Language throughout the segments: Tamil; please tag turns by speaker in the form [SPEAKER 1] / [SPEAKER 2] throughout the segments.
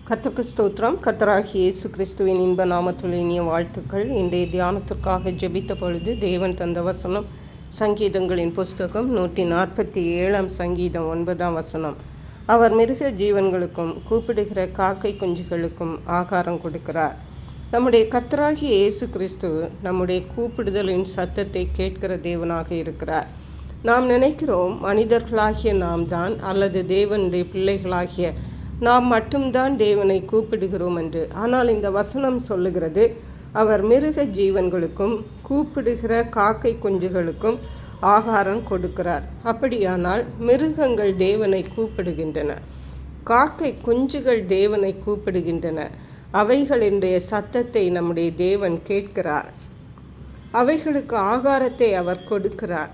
[SPEAKER 1] கர்த்தருக்கு ஸ்தோத்திரம். கர்த்தராகிய இயேசு கிறிஸ்துவின் இன்ப நாமத்தில் இனிய வாழ்த்துக்கள். இன்றைய தியானத்திற்காக ஜெபித்த பொழுது தேவன் தந்த வசனம் சங்கீதங்களின் புஸ்தகம் 147 சங்கீதம் 9 அவர் மிருக ஜீவன்களுக்கும் கூப்பிடுகிற காக்கை குஞ்சுகளுக்கும் ஆகாரம் கொடுக்கிறார். நம்முடைய கர்த்தராகிய இயேசு கிறிஸ்து நம்முடைய கூப்பிடுதலின் சத்தத்தை கேட்கிற தேவனாக இருக்கிறார். நாம் நினைக்கிறோம் மனிதர்களாகிய நாம் தான் அல்லது தேவனுடைய பிள்ளைகளாகிய நாம் மட்டும்தான் தேவனை கூப்பிடுகிறோம் என்று. ஆனால் இந்த வசனம் சொல்லுகிறது, அவர் மிருக ஜீவன்களுக்கும் கூப்பிடுகிற காக்கை குஞ்சுகளுக்கும் ஆகாரம் கொடுக்கிறார். அப்படியானால் மிருகங்கள் தேவனை கூப்பிடுகின்றன, காக்கை குஞ்சுகள் தேவனை கூப்பிடுகின்றன. அவைகளினுடைய சத்தத்தை நம்முடைய தேவன் கேட்கிறார். அவைகளுக்கு ஆகாரத்தை அவர் கொடுக்கிறார்.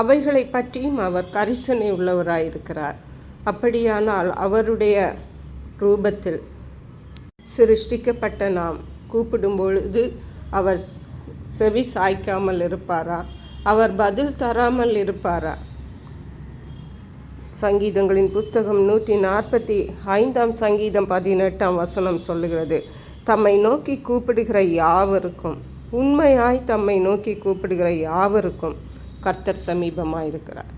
[SPEAKER 1] அவைகளை பற்றியும் அவர் கரிசனை உள்ளவராயிருக்கிறார். அப்படியானால் அவருடைய ரூபத்தில் சிருஷ்டிக்கப்பட்ட நாம் கூப்பிடும் பொழுது அவர் செவி சாய்க்காமல் இருப்பாரா? அவர் பதில் தராமல் இருப்பாரா? சங்கீதங்களின் புஸ்தகம் 145 சங்கீதம் 18 சொல்லுகிறது, தம்மை நோக்கி கூப்பிடுகிற யாவருக்கும், உண்மையாய் தம்மை நோக்கி கூப்பிடுகிற யாவருக்கும் கர்த்தர் சமீபமாயிருக்கிறார்.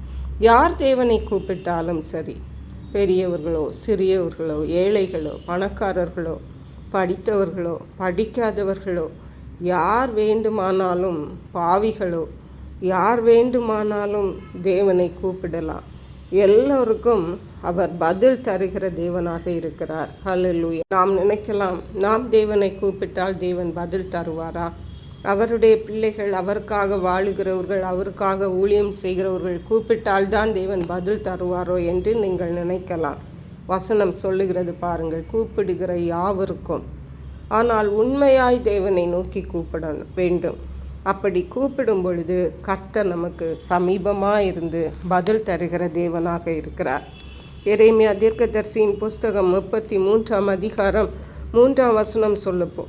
[SPEAKER 1] யார் தேவனை கூப்பிட்டாலும் சரி, பெரியவர்களோ சிறியவர்களோ ஏழைகளோ பணக்காரர்களோ படித்தவர்களோ படிக்காதவர்களோ யார் வேண்டுமானாலும் பாவிகளோ யார் வேண்டுமானாலும் தேவனை கூப்பிடலாம். எல்லோருக்கும் அவர் பதில் தருகிற தேவனாக இருக்கிறார். ஹல்லேலூயா. நாம் நினைக்கலாம், நாம் தேவனை கூப்பிட்டால் தேவன் பதில் தருவாரா? அவருடைய பிள்ளைகள், அவருக்காக வாழுகிறவர்கள், அவருக்காக ஊழியம் செய்கிறவர்கள் கூப்பிட்டால்தான் தேவன் பதில் தருவாரோ என்று நீங்கள் நினைக்கலாம். வசனம் சொல்லுகிறது பாருங்கள், கூப்பிடுகிற யாவருக்கும். ஆனால் உண்மையாய் தேவனை நோக்கி கூப்பிட வேண்டும். அப்படி கூப்பிடும் பொழுது கர்த்தர் நமக்கு சமீபமாக இருந்து பதில் தருகிற தேவனாக இருக்கிறார். எரேமியா தீர்க்கதரிசியின் புஸ்தகம் 33 அதிகாரம் 3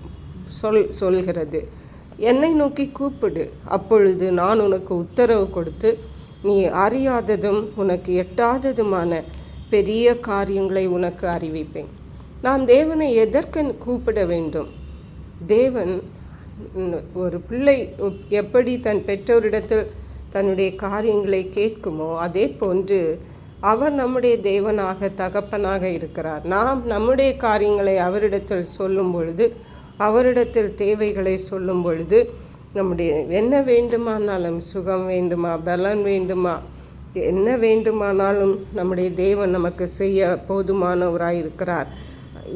[SPEAKER 1] சொல்கிறது, என்னை நோக்கி கூப்பிடு, அப்பொழுது நான் உனக்கு உத்தரவு கொடுத்து நீ அறியாததும் உனக்கு எட்டாததுமான பெரிய காரியங்களை உனக்கு அறிவிப்பேன். நாம் தேவனை எதற்கு கூப்பிட வேண்டும்? தேவன் ஒரு பிள்ளை எப்படி தன் பெற்றோரிடத்தில் தன்னுடைய காரியங்களை கேட்குமோ அதே போன்று அவர் நம்முடைய தேவனாக தகப்பனாக இருக்கிறார். நாம் நம்முடைய காரியங்களை அவரிடத்தில் சொல்லும் பொழுது, அவரிடத்தில் தேவைகளை சொல்லும் பொழுது, நம்முடைய என்ன வேண்டுமானாலும், சுகம் வேண்டுமா, பலன் வேண்டுமா, என்ன வேண்டுமானாலும் நம்முடைய தேவன் நமக்கு செய்ய போதுமானவராயிருக்கிறார்.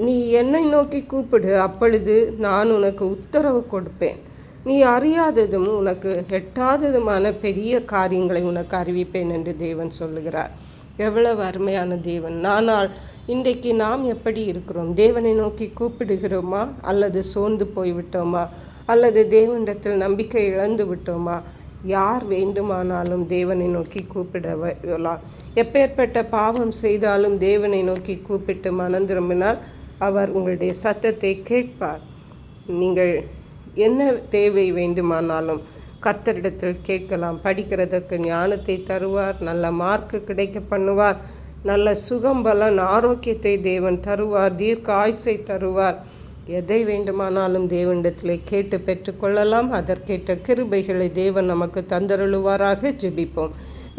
[SPEAKER 1] நீ என்னை நோக்கி கூப்பிடு, அப்பொழுது நான் உனக்கு உத்தரவு கொடுப்பேன். நீ அறியாததும் உனக்கு எட்டாததுமான பெரிய காரியங்களை உனக்கு அறிவிப்பேன் என்று தேவன் சொல்லுகிறார். எவ்வளவு அருமையான தேவன்! ஆனால் இன்றைக்கு நாம் எப்படி இருக்கிறோம்? தேவனை நோக்கி கூப்பிடுகிறோமா, அல்லது சோர்ந்து போய்விட்டோமா, அல்லது தேவனிடத்தில் நம்பிக்கை இழந்து விட்டோமா? யார் வேண்டுமானாலும் தேவனை நோக்கி கூப்பிடலாம். எப்பேற்பட்ட பாவம் செய்தாலும் தேவனை நோக்கி கூப்பிட்டு மனம் திரும்பினால் அவர் உங்களுடைய சத்தத்தை கேட்பார். நீங்கள் என்ன தேவை வேண்டுமானாலும் கர்த்தரிடத்தில் கேட்கலாம். படிக்கிறதுக்கு ஞானத்தை தருவார், நல்ல மார்க்கு கிடைக்க பண்ணுவார், நல்ல சுகம் பலன் ஆரோக்கியத்தை தேவன் தருவார், தீர்க்க ஆயுசை தருவார். எதை வேண்டுமானாலும் தேவனிடத்தில் கேட்டு பெற்றுக்கொள்ளலாம். அதற்கேற்ற கிருபைகளை தேவன் நமக்கு தந்தருளுவாராக. ஜெபிப்போம்.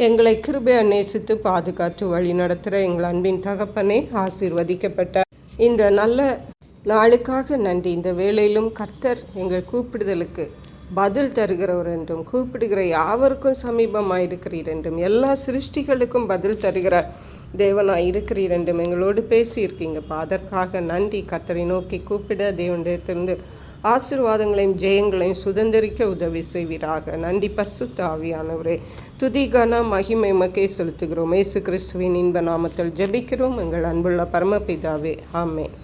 [SPEAKER 1] எங்களை கிருபை நேசித்து பாதுகாத்து வழி நடத்துகிற எங்கள் அன்பின் தகப்பனே, ஆசீர்வதிக்கப்பட்ட இந்த நல்ல நாளுக்காக நன்றி. இந்த வேளையிலும் கர்த்தர் எங்கள் கூப்பிடுதலுக்கு பதில் தருகிறவர் என்றும், கூப்பிடுகிற யாவருக்கும் சமீபமாக இருக்கிறீர் என்றும், எல்லா சிருஷ்டிகளுக்கும் பதில் தருகிற தேவனாக இருக்கிறீர் என்றும் எங்களோடு பேசியிருக்கீங்கப்பா. அதற்காக நன்றி. கர்த்தரை நோக்கி கூப்பிட தேவனிடத்திலிருந்து ஆசீர்வாதங்களையும் ஜெயங்களையும் சுதந்திரிக்க உதவி செய்வீராக. நன்றி பரிசுத்த ஆவியானவரே. துதி கன மகிமை மக்கே செலுத்துகிறோம். இயேசு கிறிஸ்துவின் இன்ப நாமத்தில் ஜெபிக்கிறோம் எங்கள் அன்புள்ள பரமபிதாவே, ஆமென்.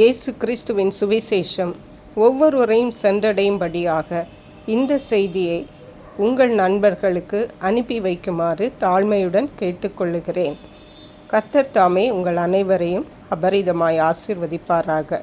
[SPEAKER 1] இயேசு கிறிஸ்துவின் சுவிசேஷம் ஒவ்வொருவரையும் சென்றடையும்படியாக இந்த செய்தியை உங்கள் நண்பர்களுக்கு அனுப்பி வைக்குமாறு தாழ்மையுடன் கேட்டுக்கொள்ளுகிறேன். கர்த்தர் தாமே உங்கள் அனைவரையும் அபரிதமாய் ஆசீர்வதிப்பாராக.